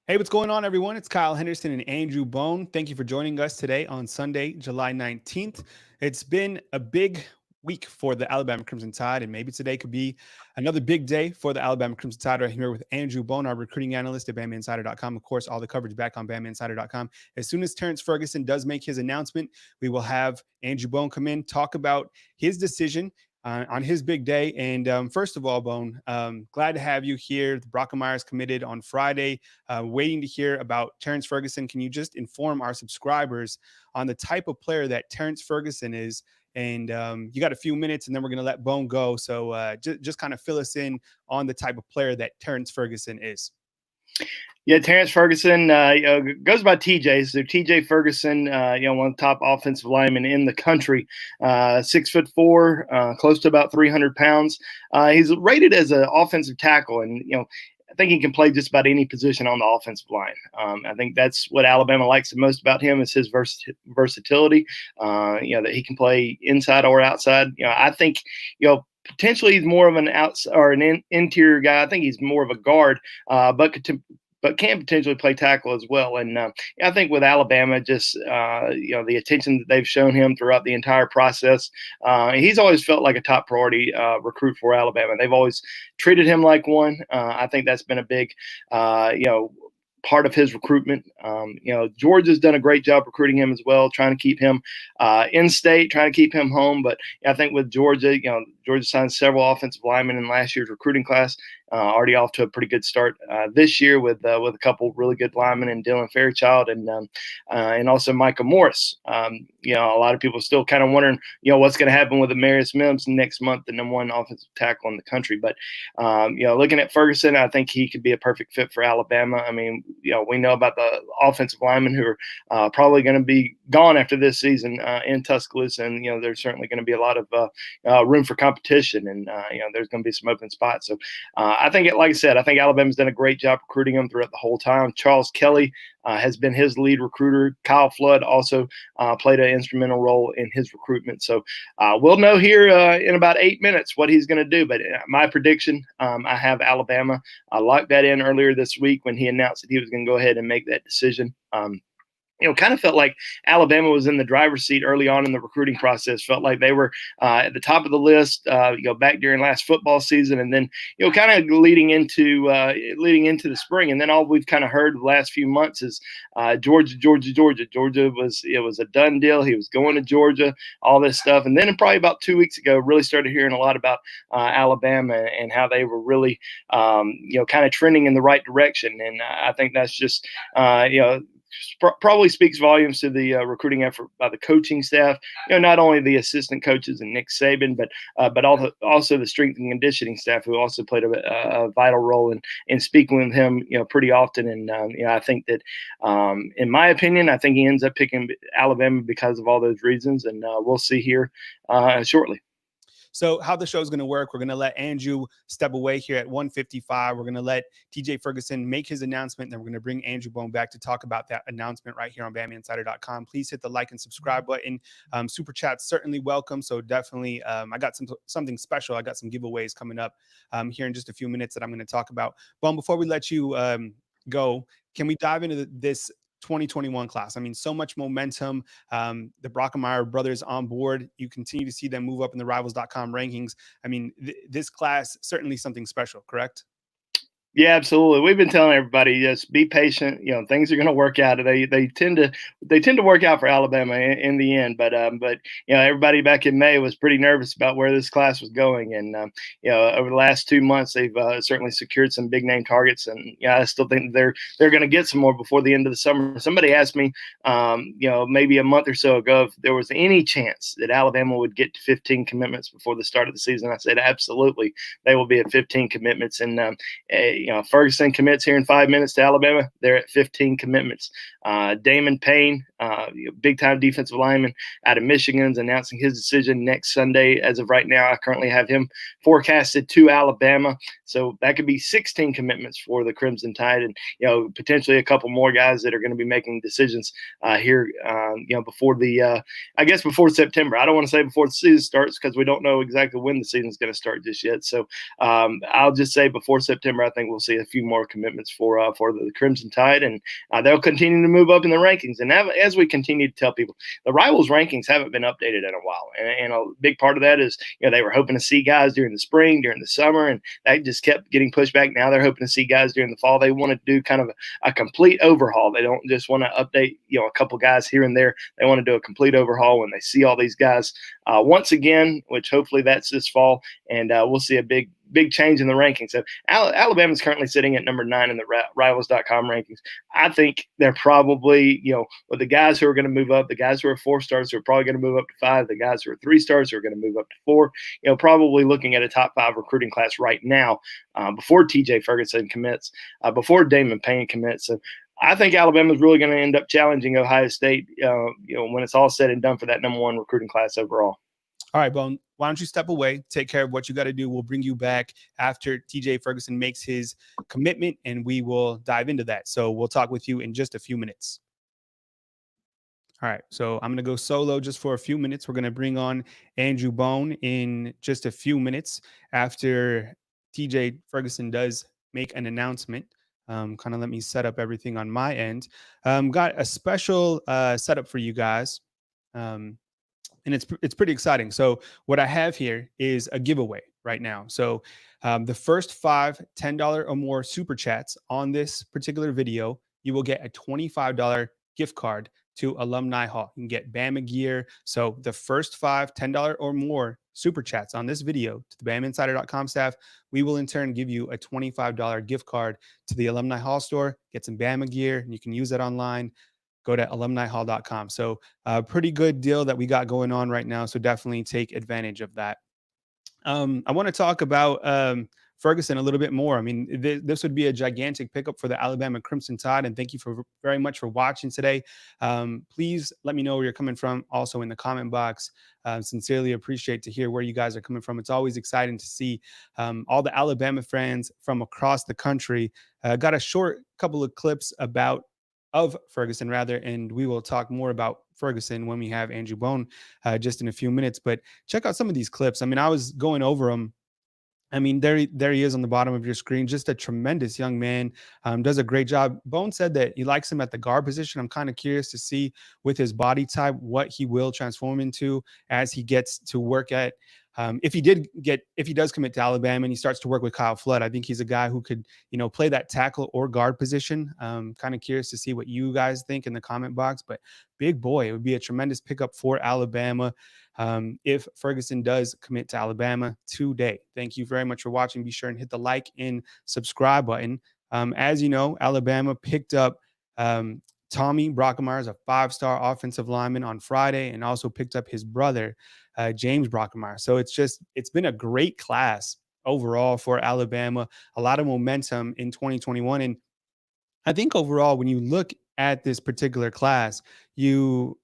Hey, what's going on, everyone? It's Kyle Henderson and Andrew Bone. Thank you for joining us today on Sunday, July 19th. It's been a big week for the Alabama Crimson Tide, and maybe today could be another big day for the Alabama Crimson Tide. Right here with Andrew Bone, our recruiting analyst at BamaInsider.com. Of course, all the coverage back on BamaInsider.com. As soon as Terrence Ferguson does make his announcement, we will have Andrew Bone come in, talk about his decision on his big day. And first of all, Bone, glad to have you here. The Brockermeyer's committed on Friday, waiting to hear about Terrence Ferguson. Can you just inform our subscribers on the type of player that Terrence Ferguson is? And you got a few minutes, and then we're going to let Bone go. So just kind of fill us in on the type of player that Terrence Ferguson is. Yeah, Terrence Ferguson goes by TJ. So Tj Ferguson, one of the top offensive linemen in the country, 6'4", close to about 300 pounds. He's rated as an offensive tackle, and I think he can play just about any position on the offensive line. I think that's what Alabama likes the most about him is his versatility. That he can play inside or outside. I think potentially he's more of an outside or an interior guy. I think he's more of a guard, but can potentially play tackle as well. And I think with Alabama, just the attention that they've shown him throughout the entire process, he's always felt like a top priority recruit for Alabama. They've always treated him like one. I think that's been a big, part of his recruitment. Georgia's done a great job recruiting him as well, trying to keep him in state, trying to keep him home. But I think with Georgia, Georgia signed several offensive linemen in last year's recruiting class. Already off to a pretty good start this year with a couple really good linemen and Dylan Fairchild and also Micah Morris. A lot of people still kind of wondering, what's going to happen with Amarius Mims next month, the #1 offensive tackle in the country. But looking at Ferguson, I think he could be a perfect fit for Alabama. I mean, we know about the offensive linemen who are probably going to be gone after this season in Tuscaloosa, and there's certainly going to be a lot of room for competition, and there's going to be some open spots. So I think, like I said, I think Alabama's done a great job recruiting him throughout the whole time. Charles Kelly has been his lead recruiter. Kyle Flood also played an instrumental role in his recruitment. So we'll know here in about 8 minutes what he's going to do. But my prediction, I have Alabama. I locked that in earlier this week when he announced that he was going to go ahead and make that decision. Kind of felt like Alabama was in the driver's seat early on in the recruiting process. Felt like they were at the top of the list, back during last football season, and then kind of leading into the spring. And then all we've kind of heard the last few months is Georgia. Georgia was a done deal. He was going to Georgia, all this stuff. And then probably about 2 weeks ago, really started hearing a lot about Alabama and how they were really kind of trending in the right direction. And I think that's just probably speaks volumes to the recruiting effort by the coaching staff. Not only the assistant coaches and Nick Saban, but also the strength and conditioning staff, who also played a vital role in speaking with him, pretty often. And I think that, in my opinion, I think he ends up picking Alabama because of all those reasons, and we'll see here shortly. So how the show is going to work, we're going to let Andrew step away here at 1:55. We're going to let Tj Ferguson make his announcement. Then we're going to bring Andrew Bone back to talk about that announcement right here on BamaInsider.com. Please hit the like and subscribe button. Super chats certainly welcome. So definitely, I got something special. I got some giveaways coming up here in just a few minutes that I'm going to talk about. Bone, before we let you go, can we dive into this 2021 class? I mean, so much momentum. The Brockermeyer brothers on board. You continue to see them move up in the Rivals.com rankings. I mean, this class, certainly something special, correct? Yeah, absolutely. We've been telling everybody, just be patient. Things are going to work out. They tend to work out for Alabama in the end. But everybody back in May was pretty nervous about where this class was going. And over the last 2 months, they've certainly secured some big name targets. And I still think they're going to get some more before the end of the summer. Somebody asked me, maybe a month or so ago, if there was any chance that Alabama would get to 15 commitments before the start of the season. I said absolutely, they will be at 15 commitments. And Ferguson commits here in 5 minutes to Alabama. They're at 15 commitments. Damon Payne, big-time defensive lineman out of Michigan, is announcing his decision next Sunday. As of right now, I currently have him forecasted to Alabama. So that could be 16 commitments for the Crimson Tide, and potentially a couple more guys that are going to be making decisions here, before September. I don't want to say before the season starts because we don't know exactly when the season is going to start just yet. So I'll just say before September, I think we'll see a few more commitments for the Crimson Tide, and they'll continue to move up in the rankings. And as we continue to tell people, the Rivals rankings haven't been updated in a while, and a big part of that is they were hoping to see guys during the spring, during the summer, and that just kept getting pushed back. Now they're hoping to see guys during the fall. They want to do kind of a complete overhaul. They don't just want to update a couple guys here and there. They want to do a complete overhaul when they see all these guys once again, which hopefully that's this fall, and we'll see a big change in the rankings. So Alabama's currently sitting at number 9 in the Rivals.com rankings. I think they're probably, with the guys who are going to move up, the guys who are 4 stars who are probably going to move up to 5, the guys who are 3 stars who are going to move up to 4, probably looking at a top 5 recruiting class right now before Tj Ferguson commits, before Damon Payne commits. So I think Alabama's really going to end up challenging Ohio State, when it's all said and done for that number 1 recruiting class overall. All right, Bone, why don't you step away, take care of what you got to do. We'll bring you back after Tj Ferguson makes his commitment, and we will dive into that. So we'll talk with you in just a few minutes. All right, so I'm going to go solo just for a few minutes. We're going to bring on Andrew Bone in just a few minutes after Tj Ferguson does make an announcement. Kind of let me set up everything on my end. Got a special setup for you guys. And it's pretty exciting. So what I have here is a giveaway right now. So the first 5 $10 or more super chats on this particular video, you will get a $25 gift card to Alumni Hall. You can get Bama gear. So the first 5 $10 or more super chats on this video to the BamaInsider.com staff, we will in turn give you a $25 gift card to the Alumni Hall store, get some Bama gear, and you can use that online. Go to alumnihall.com. So a pretty good deal that we got going on right now. So definitely take advantage of that. I want to talk about Ferguson a little bit more. I mean, this would be a gigantic pickup for the Alabama Crimson Tide. And thank you very much for watching today. Please let me know where you're coming from also in the comment box. Sincerely appreciate to hear where you guys are coming from. It's always exciting to see all the Alabama fans from across the country. Got a short couple of clips of Ferguson rather, and we will talk more about Ferguson when we have Andrew Bone just in a few minutes. But check out some of these clips. I mean, I was going over them. I mean, there he is on the bottom of your screen. Just a tremendous young man. Does a great job. Bone said that he likes him at the guard position. I'm kind of curious to see with his body type what he will transform into as he gets to work at. If he does commit to Alabama and he starts to work with Kyle Flood, I think he's a guy who could, play that tackle or guard position. Kind of curious to see what you guys think in the comment box. But big boy, it would be a tremendous pickup for Alabama if Ferguson does commit to Alabama today. Thank you very much for watching. Be sure and hit the like and subscribe button. As you know, Alabama picked up Tommy Brockermeyer is a 5-star offensive lineman on Friday, and also picked up his brother, James Brockermeyer. So it's been a great class overall for Alabama, a lot of momentum in 2021. And I think overall, when you look at this particular class, you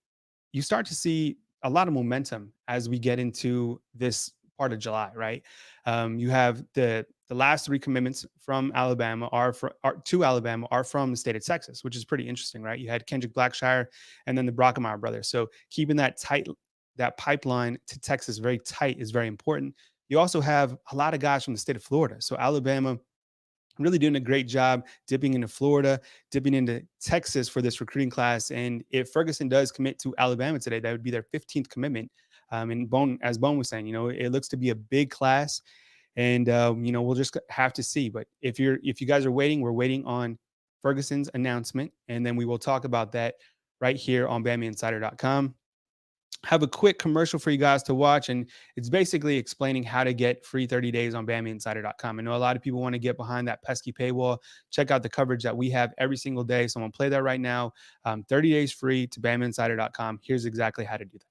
start to see a lot of momentum as we get into this part of July, right? You have the last 3 commitments from Alabama to Alabama are from the state of Texas, which is pretty interesting, right? You had Kendrick Blackshire and then the Brockermeyer brothers. So keeping that pipeline to Texas very tight is very important. You also have a lot of guys from the state of Florida. So Alabama really doing a great job dipping into Florida, dipping into Texas for this recruiting class. And if Ferguson does commit to Alabama today, that would be their 15th commitment. And as Bone was saying, it looks to be a big class. And, we'll just have to see. But if you guys are waiting, we're waiting on Ferguson's announcement. And then we will talk about that right here on BamaInsider.com. Have a quick commercial for you guys to watch. And it's basically explaining how to get free 30 days on BamaInsider.com. I know a lot of people want to get behind that pesky paywall. Check out the coverage that we have every single day. So I'm going to play that right now. 30 days free to BamaInsider.com. Here's exactly how to do that.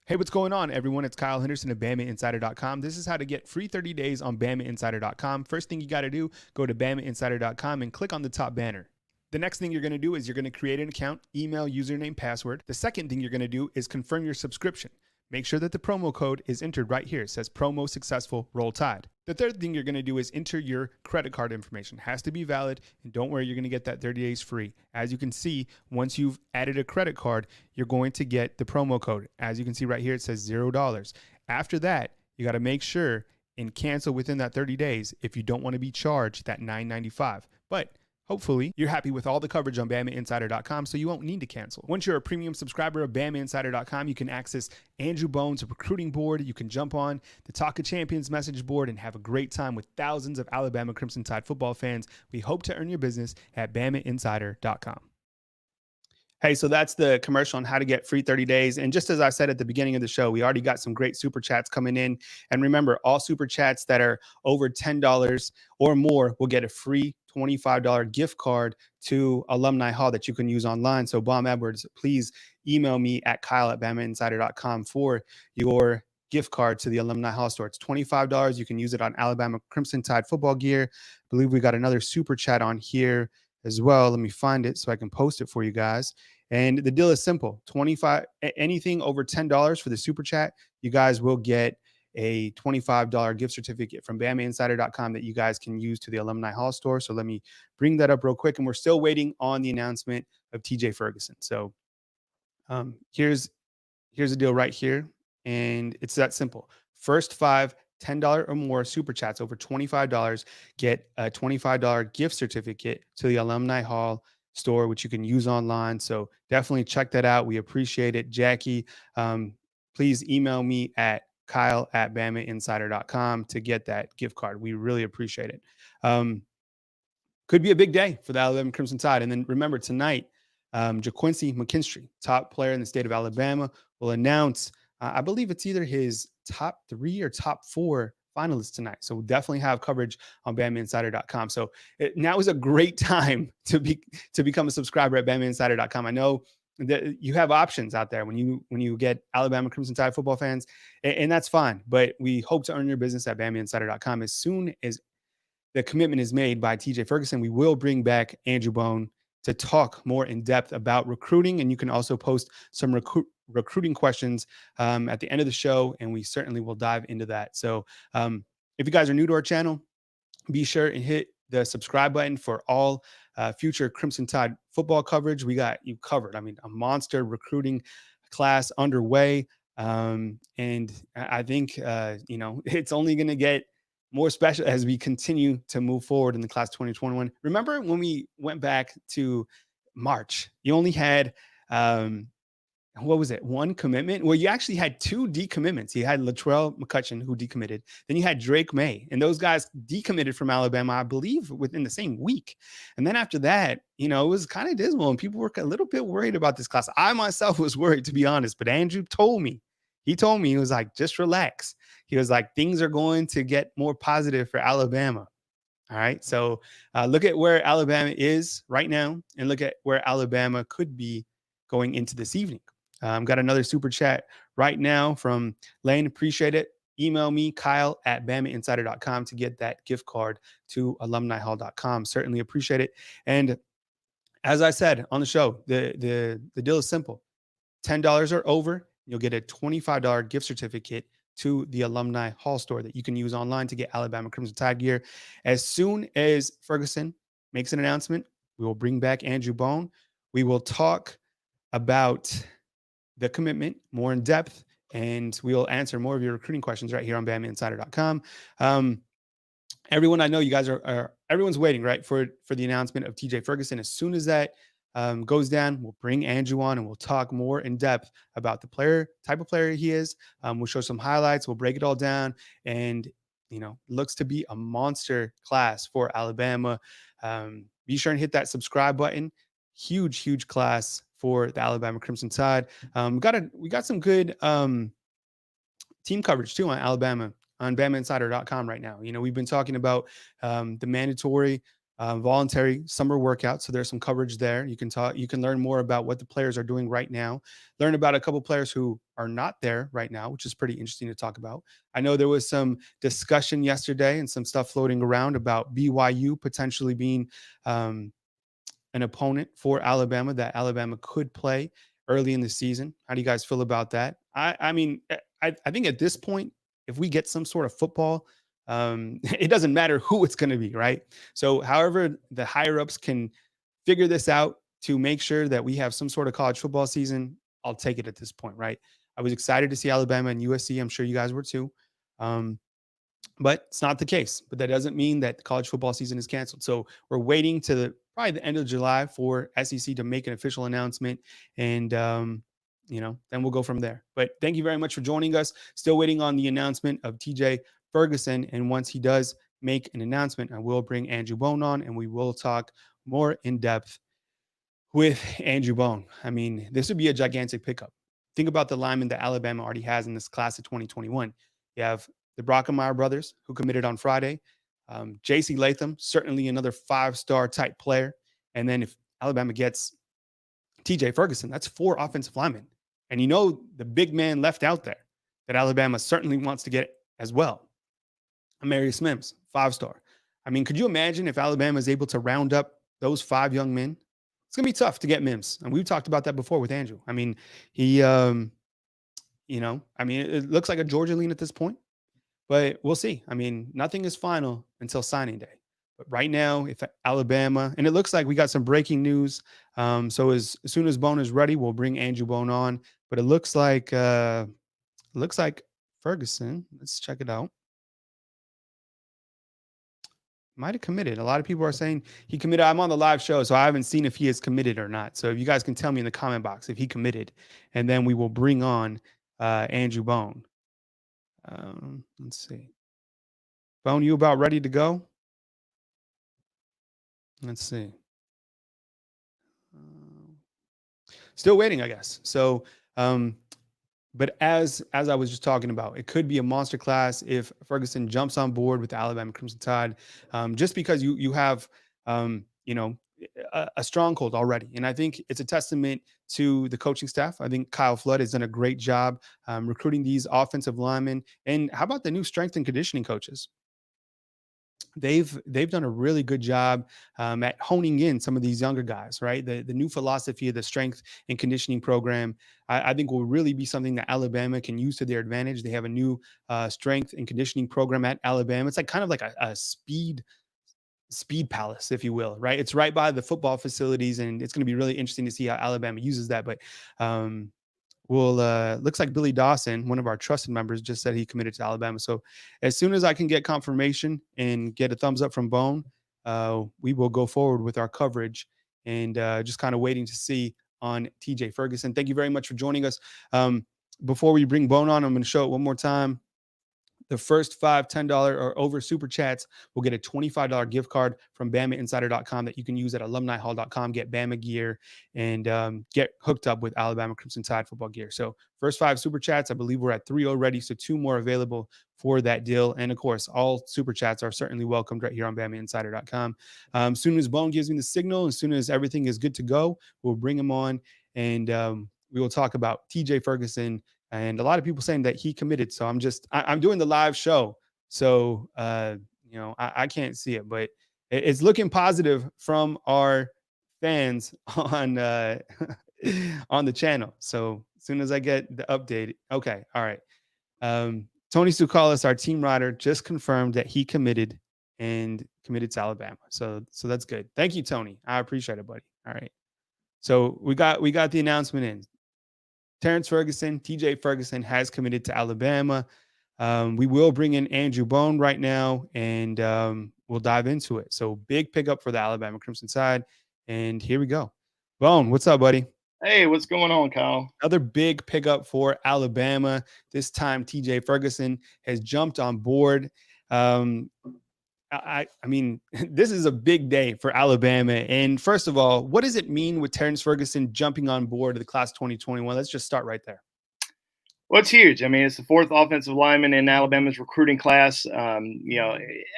Hey, what's going on, everyone? It's Kyle Henderson of BamaInsider.com. This is how to get free 30 days on BamaInsider.com. First thing you got to do, go to BamaInsider.com and click on the top banner. The next thing you're going to do is you're going to create an account, email, username, password. The second thing you're going to do is confirm your subscription. Make sure that the promo code is entered right here. It says promo successful, roll tide. The third thing you're going to do is enter your credit card information. It has to be valid, and don't worry, you're going to get that 30 days free. As you can see, once you've added a credit card, you're going to get the promo code. As you can see right here, it says $0. After that, you got to make sure and cancel within that 30 days if you don't want to be charged that $9.95. But hopefully, you're happy with all the coverage on BamaInsider.com, so you won't need to cancel. Once you're a premium subscriber of BamaInsider.com, you can access Andrew Bone's recruiting board. You can jump on the Talk of Champions message board and have a great time with thousands of Alabama Crimson Tide football fans. We hope to earn your business at BamaInsider.com. Hey, so that's the commercial on how to get free 30 days. And just as I said at the beginning of the show, we already got some great super chats coming in. And remember, all super chats that are over $10 or more will get a free $25 gift card to Alumni Hall that you can use online. So, Baum Edwards, please email me at kyle@bamainsider.com for your gift card to the Alumni Hall store. It's $25. You can use it on Alabama Crimson Tide football gear. I believe we got another super chat on here as well. Let me find it so I can post it for you guys. And the deal is simple. Anything over $10 for the super chat, you guys will get a $25 gift certificate from BamaInsider.com that you guys can use to the Alumni Hall store. So let me bring that up real quick. And we're still waiting on the announcement of Tj Ferguson. So here's the deal right here. And it's that simple. First 5 $10 or more super chats over $25 get a $25 gift certificate to the Alumni Hall store, which you can use online. So definitely check that out. We appreciate it. Jackie, please email me at kyle@bamainsider.com to get that gift card. We really appreciate it. Could be a big day for the Alabama Crimson Tide. And then remember tonight, JaQuincy McKinstry, top player in the state of Alabama, will announce, I believe it's either his top 3 or top 4 finalists tonight. So we'll definitely have coverage on BamaInsider.com. So now is a great time to become a subscriber at BamaInsider.com. I know that you have options out there when you get Alabama Crimson Tide football fans, and that's fine. But we hope to earn your business at BamaInsider.com. As soon as the commitment is made by Tj Ferguson, we will bring back Andrew Bone to talk more in depth about recruiting. And you can also post some recruiting questions at the end of the show, and we certainly will dive into that. So if you guys are new to our channel, be sure and hit the subscribe button for all future Crimson Tide football coverage. We got you covered. I mean, a monster recruiting class underway. And I think, it's only going to get more special as we continue to move forward in the class 2021. Remember when we went back to March, you only had, one commitment? Well, you actually had 2 decommitments. You had Latrell McCutcheon, who decommitted. Then you had Drake May, and those guys decommitted from Alabama, I believe, within the same week. And then after that, it was kind of dismal, and people were a little bit worried about this class. I myself was worried, to be honest, but Andrew told me, he was like, just relax. He was like, things are going to get more positive for Alabama. All right. So look at where Alabama is right now, and look at where Alabama could be going into this evening. Got another super chat right now from Lane. Appreciate it. Email me, kyle@bamainsider.com, to get that gift card to alumnihall.com. Certainly appreciate it. And as I said on the show, the deal is simple. $10 or over, you'll get a $25 gift certificate to the Alumni Hall store that you can use online to get Alabama Crimson Tide gear. As soon as Ferguson makes an announcement, we will bring back Andrew Bone. We will talk about the commitment more in depth, and we'll answer more of your recruiting questions right here on BamaInsider.com. Everyone, I know you guys everyone's waiting, right, for the announcement of Tj Ferguson. As soon as that goes down, we'll bring Andrew on and we'll talk more in depth about the type of player he is. We'll show some highlights. We'll break it all down, and looks to be a monster class for Alabama. Be sure and hit that subscribe button. Huge class for the Alabama Crimson Tide. We got some good team coverage too on Alabama on BamaInsider.com right now. We've been talking about the mandatory voluntary summer workout. So there's some coverage there. You can learn more about what the players are doing right now, learn about a couple players who are not there right now, which is pretty interesting to talk about. I know there was some discussion yesterday and some stuff floating around about BYU potentially being an opponent for Alabama that Alabama could play early in the season. How do you guys feel about that? I mean, I think at this point, if we get some sort of football, it doesn't matter who it's going to be, right? So however the higher ups can figure this out to make sure that we have some sort of college football season, I'll take it at this point, right? I was excited to see Alabama and USC. I'm sure you guys were too. but it's not the case. But that doesn't mean that the college football season is canceled. So we're waiting to probably the end of July for SEC to make an official announcement, and then we'll go from there. But thank you very much for joining us. Still waiting on the announcement of Tj Ferguson, and once he does make an announcement, I will bring Andrew Bone on, and we will talk more in depth with Andrew Bone. I mean, this would be a gigantic pickup. Think about the linemen that Alabama already has in this class of 2021. You have the Brockermeyer brothers, who committed on Friday. J.C. Latham, certainly another 5-star type player. And then if Alabama gets Tj Ferguson, that's 4 offensive linemen. And the big man left out there that Alabama certainly wants to get as well. Amarius Mims, 5-star. I mean, could you imagine if Alabama is able to round up those 5 young men? It's going to be tough to get Mims. And we've talked about that before with Andrew. I mean, he, it looks like a Georgia lean at this point, but we'll see. I mean, nothing is final until signing day. But right now, if Alabama, and it looks like we got some breaking news. So as soon as Bone is ready, we'll bring Andrew Bone on. But it looks like Ferguson. Let's check it out. Might have committed. A lot of people are saying he committed. I'm on the live show, so I haven't seen if he has committed or not. So if you guys can tell me in the comment box if he committed, and then we will bring on Andrew Bone. Let's see. Bone, you about ready to go? Let's see. Still waiting, I guess. So, but as I was just talking about, it could be a monster class if Ferguson jumps on board with the Alabama Crimson Tide, just because you have a stronghold already. And I think it's a testament to the coaching staff. I think Kyle Flood has done a great job recruiting these offensive linemen. And how about the new strength and conditioning coaches? They've done a really good job at honing in some of these younger guys, right? The new philosophy of the strength and conditioning program, I think will really be something that Alabama can use to their advantage. They have a new strength and conditioning program at Alabama. It's like kind of like a speed palace, if you will, right? It's right by the football facilities, and it's going to be really interesting to see how Alabama uses that. But looks like Billy Dawson, one of our trusted members, just said he committed to Alabama. So as soon as I can get confirmation and get a thumbs up from Bone, we will go forward with our coverage, and just kind of waiting to see on Tj Ferguson. Thank you very much for joining us. Before we bring Bone on, I'm going to show it one more time. The first 5 $10 or over super chats will get a $25 gift card from BamaInsider.com that you can use at alumnihall.com, get Bama gear, and get hooked up with Alabama Crimson Tide football gear. So first 5 super chats, I believe we're at 3 already, so 2 more available for that deal. And of course, all super chats are certainly welcomed right here on BamaInsider.com. As soon as Bone gives me the signal, as soon as everything is good to go, we'll bring him on, and we will talk about Tj Ferguson. And a lot of people saying that he committed. So I'm doing the live show. So, I can't see it, but it's looking positive from our fans on, on the channel. So as soon as I get the update. Okay. All right. Tony Sukalis, our team rider, just confirmed that he committed to Alabama. So that's good. Thank you, Tony. I appreciate it, buddy. All right. So we got the announcement in. Terrence Ferguson, Tj Ferguson has committed to Alabama. We will bring in Andrew Bone right now, and we'll dive into it. So big pickup for the Alabama Crimson Tide. And here we go. Bone, what's up, buddy? Hey, what's going on, Kyle? Another big pickup for Alabama. This time, Tj Ferguson has jumped on board. I mean, this is a big day for Alabama. And first of all, what does it mean with Terrence Ferguson jumping on board the class 2021? Let's just start right there. Well, it's huge. I mean, it's the 4th offensive lineman in Alabama's recruiting class.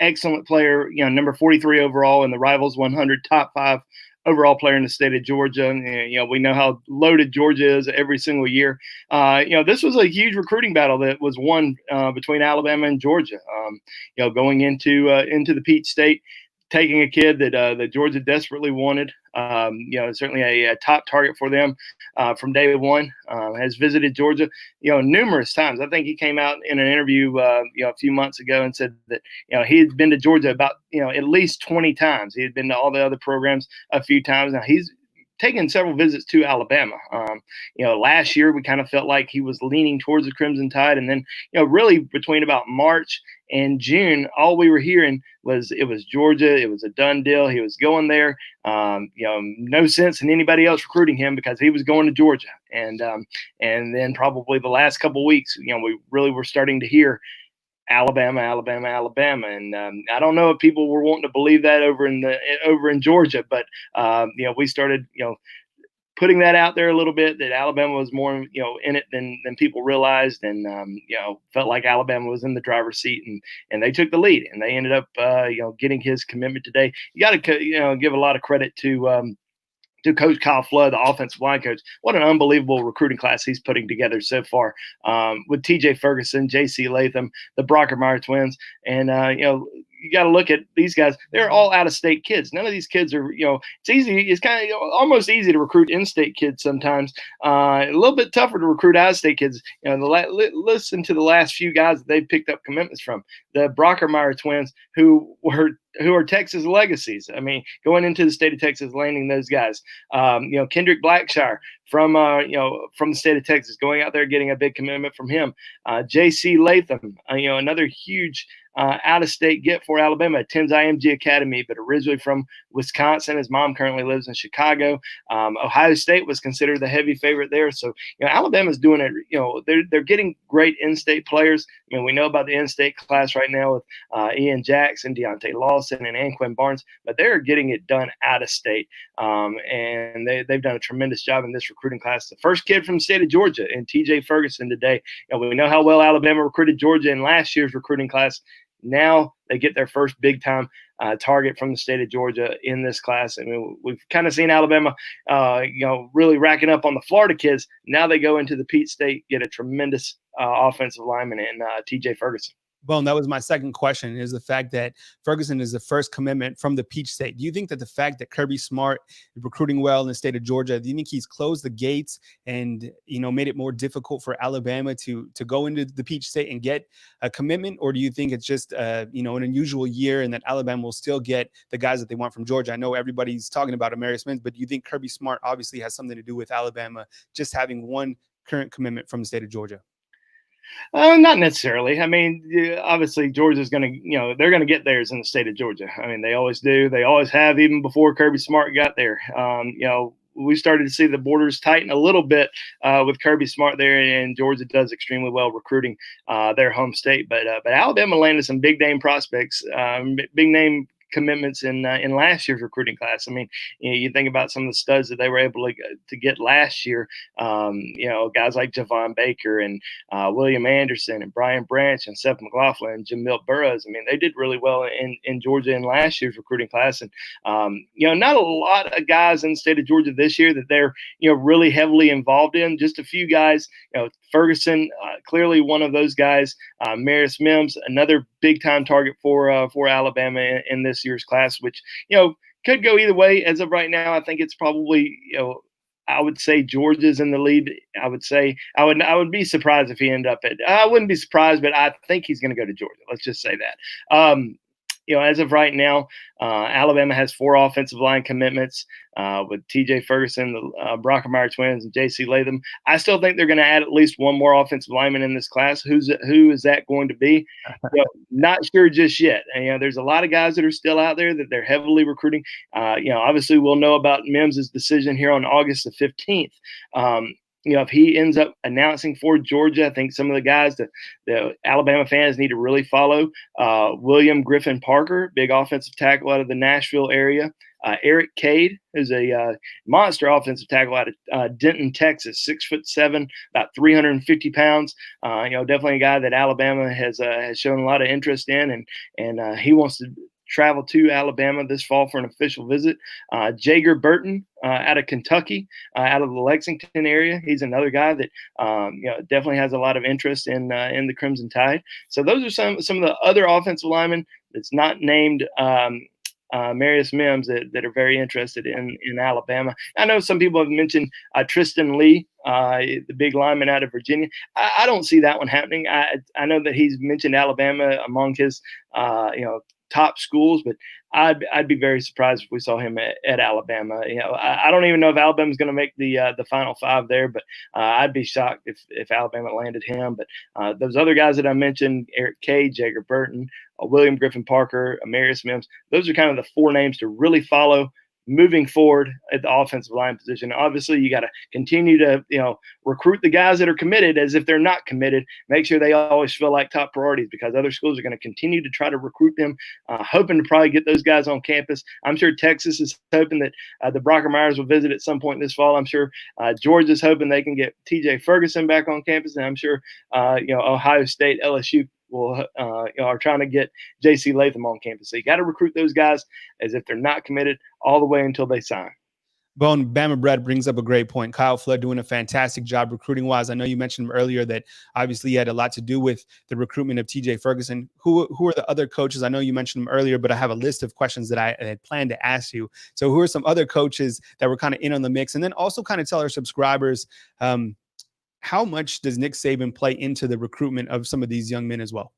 Excellent player, number 43 overall in the Rivals 100, top 5 overall player in the state of Georgia. And, we know how loaded Georgia is every single year. This was a huge recruiting battle that was won between Alabama and Georgia. Going into the Peach State, taking a kid that Georgia desperately wanted. Certainly a top target for them from day one. Has visited Georgia, numerous times. I think he came out in an interview, a few months ago and said that, he had been to Georgia about, at least 20 times. He had been to all the other programs a few times. Now he's taken several visits to Alabama. Last year we kind of felt like he was leaning towards the Crimson Tide, and then really between about March and June, all we were hearing was it was Georgia. It was a done deal. He was going there. No sense in anybody else recruiting him because he was going to Georgia. And then probably the last couple of weeks, we really were starting to hear Alabama, Alabama, Alabama, and I don't know if people were wanting to believe that over in Georgia, but we started putting that out there a little bit, that Alabama was more in it than people realized, and felt like Alabama was in the driver's seat, and they took the lead, and they ended up getting his commitment today. You got to give a lot of credit to Coach Kyle Flood, the offensive line coach. What an unbelievable recruiting class he's putting together so far, with Tj Ferguson, J.C. Latham, the Brockermeyer twins, and you got to look at these guys. They're all out-of-state kids. None of these kids are, it's easy. It's kind of almost easy to recruit in-state kids sometimes. A little bit tougher to recruit out-of-state kids. Listen to the last few guys that they've picked up commitments from. The Brockermeyer twins, who are Texas legacies. I mean, going into the state of Texas, landing those guys. Kendrick Blackshire from the state of Texas, going out there getting a big commitment from him. J.C. Latham, another huge out-of-state get for Alabama, attends IMG Academy, but originally from Wisconsin. His mom currently lives in Chicago. Ohio State was considered the heavy favorite there. So, Alabama's doing it. They're getting great in-state players. I mean, we know about the in-state class right now with Ian Jackson, Deontay Lawson, and Anquin Barnes, but they're getting it done out of state. And they've done a tremendous job in this recruiting class. The first kid from the state of Georgia, and Tj Ferguson today. We know how well Alabama recruited Georgia in last year's recruiting class. Now they get their first big-time target from the state of Georgia in this class. I mean, we've kind of seen Alabama, really racking up on the Florida kids. Now they go into the Peach State, get a tremendous offensive lineman in Tj Ferguson. Well, that was my second question, is the fact that Ferguson is the first commitment from the Peach State. Do you think that the fact that Kirby Smart is recruiting well in the state of Georgia, do you think he's closed the gates and, made it more difficult for Alabama to go into the Peach State and get a commitment? Or do you think it's just, an unusual year and that Alabama will still get the guys that they want from Georgia? I know everybody's talking about Amarius Mims, but do you think Kirby Smart obviously has something to do with Alabama just having one current commitment from the state of Georgia? Not necessarily. I mean, obviously Georgia's going to, they're going to get theirs in the state of Georgia. I mean, they always do. They always have, even before Kirby Smart got there. We started to see the borders tighten a little bit with Kirby Smart there, and Georgia does extremely well recruiting their home state. But Alabama landed some big name prospects, big name commitments in last year's recruiting class. I mean, you think about some of the studs that they were able to get last year. Guys like Javon Baker and William Anderson and Brian Branch and Seth McLaughlin and Jamil Burroughs. I mean, they did really well in Georgia in last year's recruiting class. And not a lot of guys in the state of Georgia this year that they're really heavily involved in. Just a few guys. Ferguson, clearly one of those guys. Amarius Mims, another big time target for Alabama in this year's class, which could go either way. As of right now, I think it's probably I would say Georgia's in the lead. I would say I would be surprised if he ended up I wouldn't be surprised, but I think he's going to go to Georgia. Let's just say that. As of right now, Alabama has 4 offensive line commitments with Tj Ferguson, the Brockermeyer twins, and J.C. Latham. I still think they're going to add at least one more offensive lineman in this class. Who is that going to be? Not sure just yet. And, there's a lot of guys that are still out there that they're heavily recruiting. Obviously we'll know about Mims' decision here on August the 15th. If he ends up announcing for Georgia, I think some of the guys that the Alabama fans need to really follow. William Griffin Parker, big offensive tackle out of the Nashville area. Erik Cade, who's a monster offensive tackle out of Denton, Texas, 6'7", about 350 pounds. Definitely a guy that Alabama has shown a lot of interest in, and he wants to travel to Alabama this fall for an official visit. Jager Burton out of Kentucky, out of the Lexington area. He's another guy that definitely has a lot of interest in the Crimson Tide. So those are some of the other offensive linemen that's not named Amarius Mims that are very interested in Alabama. I know some people have mentioned Tristan Lee, the big lineman out of Virginia. I don't see that one happening. I know that he's mentioned Alabama among his top schools, but I'd be very surprised if we saw him at Alabama. I don't even know if Alabama's going to make the Final Five there, but I'd be shocked if Alabama landed him. But those other guys that I mentioned, Erik Cade, Jager Burton, William Griffin Parker, Amarius Mims, those are kind of the four names to really follow moving forward at the offensive line position. Obviously, you got to continue to, recruit the guys that are committed as if they're not committed. Make sure they always feel like top priorities, because other schools are going to continue to try to recruit them, hoping to probably get those guys on campus. I'm sure Texas is hoping that the Brockermeyers will visit at some point this fall. I'm sure Georgia's hoping they can get Tj Ferguson back on campus, and I'm sure Ohio State, LSU are trying to get J.C. Latham on campus. So you got to recruit those guys as if they're not committed all the way until they sign. Bone, Bama Bread brings up a great point. Kyle Flood doing a fantastic job recruiting-wise. I know you mentioned him earlier that obviously he had a lot to do with the recruitment of Tj Ferguson. Who are the other coaches? I know you mentioned them earlier, but I have a list of questions that I had planned to ask you. So who are some other coaches that were kind of in on the mix? And then also kind of tell our subscribers, how much does Nick Saban play into the recruitment of some of these young men as well?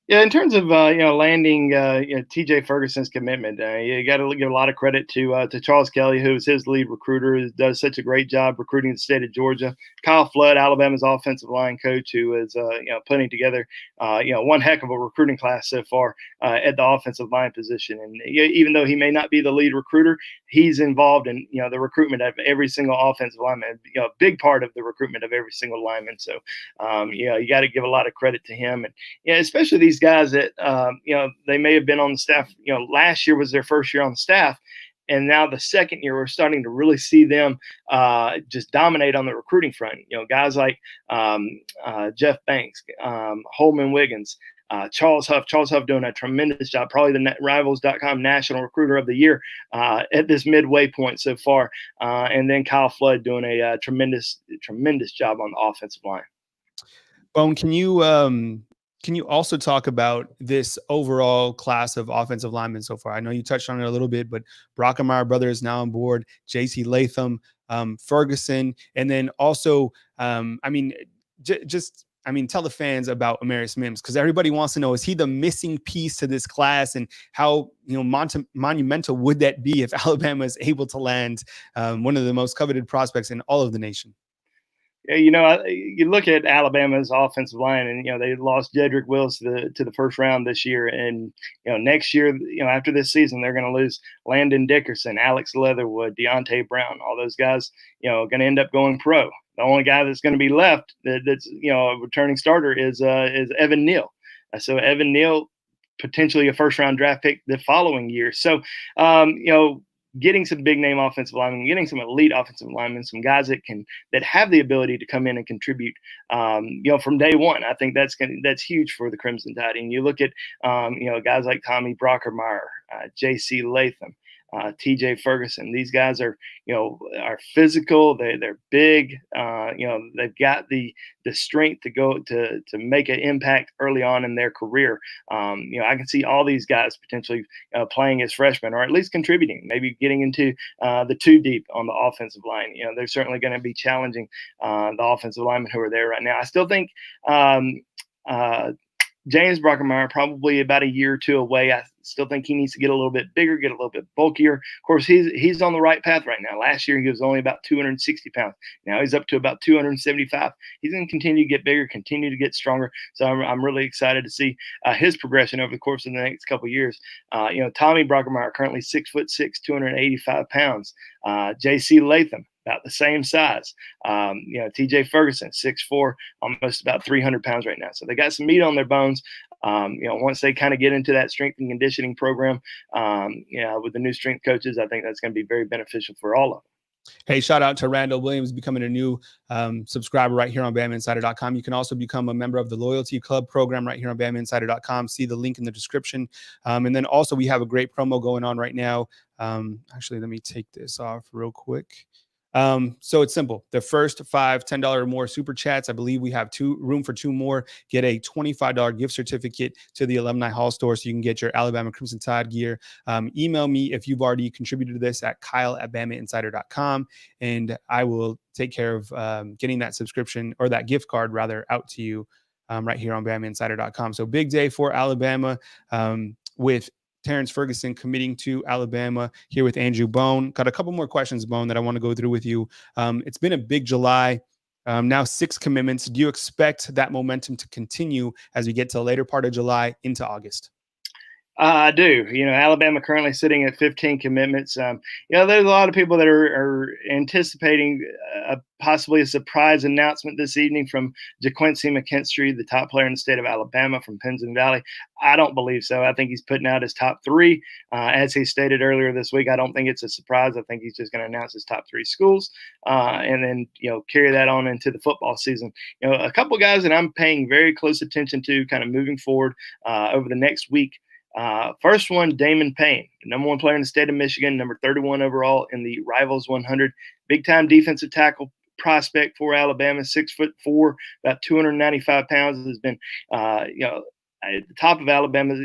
Yeah, in terms of landing Tj Ferguson's commitment, you got to give a lot of credit to Charles Kelly, who is his lead recruiter, who does such a great job recruiting the state of Georgia. Kyle Flood, Alabama's offensive line coach, who is putting together one heck of a recruiting class so far at the offensive line position. And even though he may not be the lead recruiter, he's involved in the recruitment of every single offensive lineman, a big part of the recruitment of every single lineman. So you got to give a lot of credit to him, and especially these guys that they may have been on the staff. Last year was their first year on the staff, and now the second year we're starting to really see them just dominate on the recruiting front. Guys like Jeff Banks, Holman Wiggins, Charles Huff. Charles Huff doing a tremendous job, probably the Rivals.com National Recruiter of the Year at this midway point so far. And then Kyle Flood doing a tremendous job on the offensive line. Bone, can you also talk about this overall class of offensive linemen so far? I know you touched on it a little bit, but Brockermeyer brothers now on board, J.C. Latham, Ferguson, and then also, tell the fans about Amarius Mims, because everybody wants to know, is he the missing piece to this class, and how monumental would that be if Alabama is able to land one of the most coveted prospects in all of the nation? You look at Alabama's offensive line, and they lost Jedrick Wills to the first round this year, and next year, after this season, they're going to lose Landon Dickerson, Alex Leatherwood, Deontay Brown. All those guys, going to end up going pro. The only guy that's going to be left that's a returning starter is Evan Neal. So Evan Neal, potentially a first round draft pick the following year. So getting some big name offensive linemen, getting some elite offensive linemen, some guys that have the ability to come in and contribute, from day one. I think that's huge for the Crimson Tide. And you look at, guys like Tommy Brockermeyer, J.C. Latham, Tj Ferguson. These guys are physical. They're big. They've got the strength to go to make an impact early on in their career. I can see all these guys potentially playing as freshmen, or at least contributing, maybe getting into the two deep on the offensive line. They're certainly going to be challenging the offensive linemen who are there right now. I still think James Brockermeyer probably about a year or two away. I still think he needs to get a little bit bigger, get a little bit bulkier. Of course, he's on the right path right now. Last year, he was only about 260 pounds. Now he's up to about 275. He's going to continue to get bigger, continue to get stronger. So I'm really excited to see his progression over the course of the next couple of years. Tommy Brockermeyer, currently 6'6", 285 pounds. J.C. Latham, about the same size. Tj Ferguson, 6'4", almost about 300 pounds right now. So they got some meat on their bones. Once they kind of get into that strength and conditioning program, with the new strength coaches, I think that's going to be very beneficial for all of them. Hey, shout out to Randall Williams becoming a new subscriber right here on BamaInsider.com. You can also become a member of the Loyalty Club program right here on BamaInsider.com. See the link in the description. And then also we have a great promo going on right now. Actually, let me take this off real quick. So it's simple. The first 5 $10 or more super chats, I believe we have room for 2 more, get a $25 gift certificate to the Alumni Hall store so you can get your Alabama Crimson Tide gear. Email me if you've already contributed to this at kyle@bamainsider.com, and I will take care of getting that subscription, or that gift card rather, out to you right here on BamaInsider.com. So big day for Alabama. with Terrence Ferguson committing to Alabama, here with Andrew Bone. Got a couple more questions, Bone, that I want to go through with you. It's been a big July. Now 6 commitments. Do you expect that momentum to continue as we get to the later part of July into August? I do. Alabama currently sitting at 15 commitments. There's a lot of people that are anticipating possibly a surprise announcement this evening from JaQuincy McKinstry, the top player in the state of Alabama from Pinson Valley. I don't believe so. I think he's putting out his top 3. As he stated earlier this week, I don't think it's a surprise. I think he's just going to announce his top 3 schools and then, carry that on into the football season. A couple of guys that I'm paying very close attention to kind of moving forward over the next week. First one, Damon Payne, the number 1 player in the state of Michigan, number 31 overall in the Rivals 100, big time defensive tackle prospect for Alabama, 6'4", about 295 pounds, has been, at the top of Alabama's,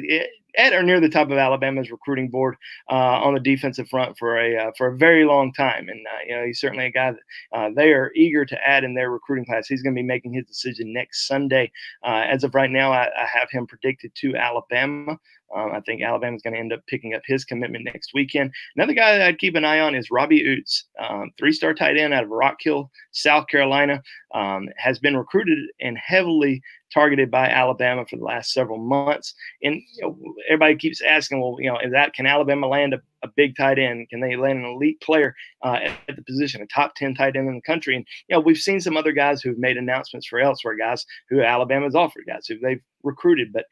at or near the top of Alabama's recruiting board on the defensive front for a very long time, and he's certainly a guy that they are eager to add in their recruiting class. He's going to be making his decision next Sunday. As of right now, I have him predicted to Alabama. I think Alabama's going to end up picking up his commitment next weekend. Another guy that I'd keep an eye on is Robby Oates, 3-star tight end out of Rock Hill, South Carolina, has been recruited and heavily targeted by Alabama for the last several months. And everybody keeps asking, well, can Alabama land a big tight end? Can they land an elite player at the position, a top 10 tight end in the country? And we've seen some other guys who've made announcements for elsewhere, guys who Alabama's offered, guys who they've recruited. But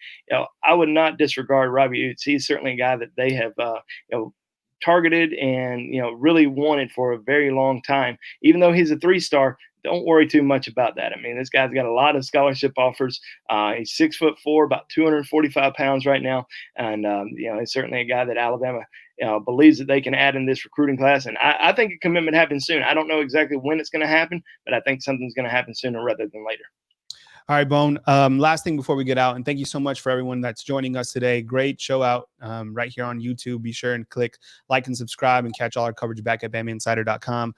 I would not disregard Robby Oates. He's certainly a guy that they have targeted and really wanted for a very long time. Even though he's a 3-star, don't worry too much about that. I mean, this guy's got a lot of scholarship offers. He's 6'4", about 245 pounds right now, and he's certainly a guy that Alabama believes that they can add in this recruiting class. And I think a commitment happens soon. I don't know exactly when it's going to happen, but I think something's going to happen sooner rather than later. All right, Bone. Last thing before we get out, and thank you so much for everyone that's joining us today. Great show out right here on YouTube. Be sure and click like and subscribe and catch all our coverage back at BamaInsider.com.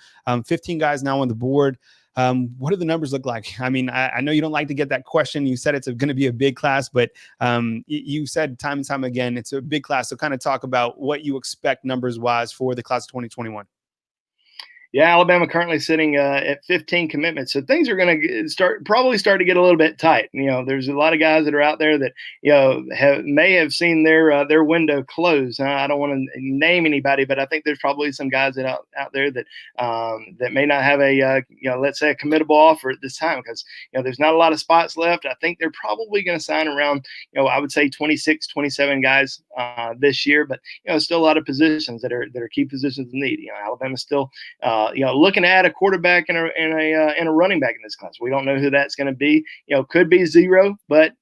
15 guys now on the board. What do the numbers look like? I mean, I know you don't like to get that question. You said it's going to be a big class, but you said time and time again, it's a big class. So kind of talk about what you expect numbers-wise for the class of 2021. Yeah, Alabama currently sitting at 15 commitments, so things are going to probably start to get a little bit tight. There's a lot of guys that are out there that may have seen their window close. I don't want to name anybody, but I think there's probably some guys that out there that that may not have a let's say a committable offer at this time, because there's not a lot of spots left. I think they're probably going to sign around I would say 26, 27 guys this year, but still a lot of positions that are key positions in need. Alabama's still looking at a quarterback and a running back in this class. We don't know who that's going to be. Could be 0, but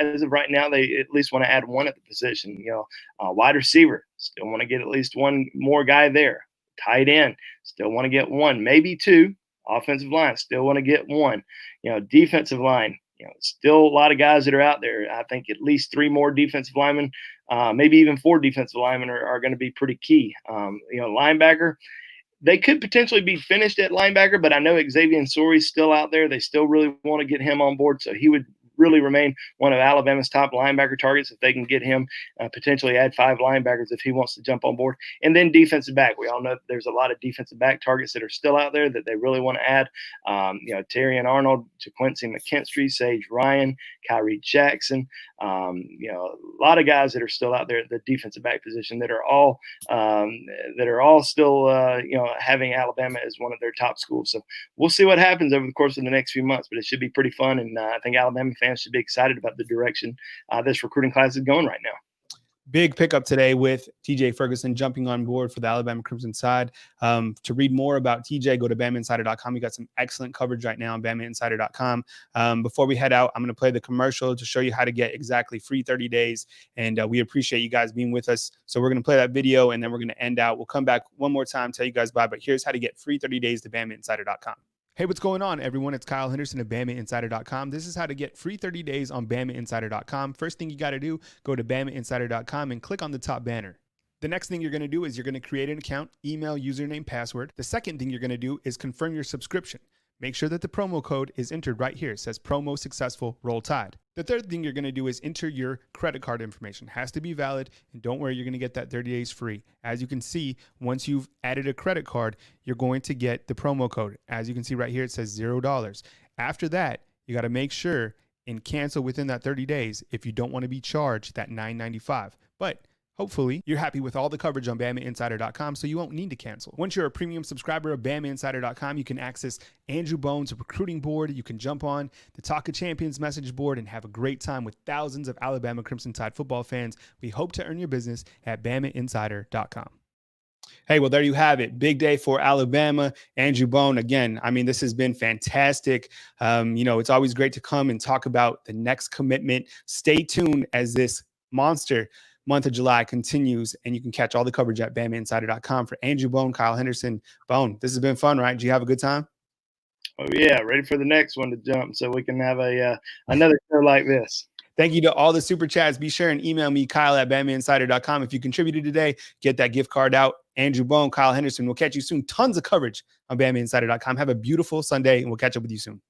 as of right now, they at least want to add 1 at the position. Wide receiver, still want to get at least 1 more guy there. Tight end, still want to get 1, maybe 2. Offensive line, still want to get 1. Defensive line, still a lot of guys that are out there. I think at least 3 more defensive linemen, maybe even 4 defensive linemen are going to be pretty key. Linebacker, they could potentially be finished at linebacker, but I know Xavier Sori's still out there. They still really want to get him on board, so he would really remain one of Alabama's top linebacker targets if they can get him, potentially add 5 linebackers if he wants to jump on board. And then defensive back. We all know that there's a lot of defensive back targets that are still out there that they really want to add. Terry and Arnold, JaQuincy McKinstry, Sage Ryan, Kyrie Jackson. A lot of guys that are still out there at the defensive back position that are all still having Alabama as one of their top schools. So we'll see what happens over the course of the next few months, but it should be pretty fun, and I think Alabama fans should be excited about the direction this recruiting class is going right now. Big pickup today with Tj Ferguson jumping on board for the Alabama Crimson Tide. To read more about TJ, go to BamaInsider.com. We got some excellent coverage right now on BamaInsider.com. Before we head out, I'm going to play the commercial to show you how to get exactly free 30 days. And we appreciate you guys being with us. So we're going to play that video, and then we're going to end out. We'll come back one more time, tell you guys bye. But here's how to get free 30 days to BamaInsider.com. Hey, what's going on, everyone? It's Kyle Henderson of BamaInsider.com. This is how to get free 30 days on BamaInsider.com. First thing you got to do, go to BamaInsider.com and click on the top banner. The next thing you're going to do is you're going to create an account, email, username, password. The second thing you're going to do is confirm your subscription. make sure that the promo code is entered right here. It says promo successful, roll tide. The third thing you're going to do is enter your credit card information. It has to be valid, and don't worry, you're going to get that 30 days free. As you can see, once you've added a credit card, you're going to get the promo code. As you can see right here, it says $0. After that, you got to make sure and cancel within that 30 days if you don't want to be charged that $9.95. But hopefully, you're happy with all the coverage on BamaInsider.com, so you won't need to cancel. Once you're a premium subscriber of BamaInsider.com, you can access Andrew Bone's recruiting board. You can jump on the Talk of Champions message board and have a great time with thousands of Alabama Crimson Tide football fans. We hope to earn your business at BamaInsider.com. Hey, well, there you have it. Big day for Alabama. Andrew Bone, again, I mean, this has been fantastic. It's always great to come and talk about the next commitment. Stay tuned as this monster month of July continues, and you can catch all the coverage at BamaInsider.com. For Andrew Bone, Kyle Henderson. Bone, this has been fun, right? Did you have a good time? Oh, yeah. Ready for the next one to jump so we can have another show like this. Thank you to all the super chats. Be sure and email me, Kyle at BamaInsider.com. If you contributed today, get that gift card out. Andrew Bone, Kyle Henderson. We'll catch you soon. Tons of coverage on BamaInsider.com. Have a beautiful Sunday, and we'll catch up with you soon.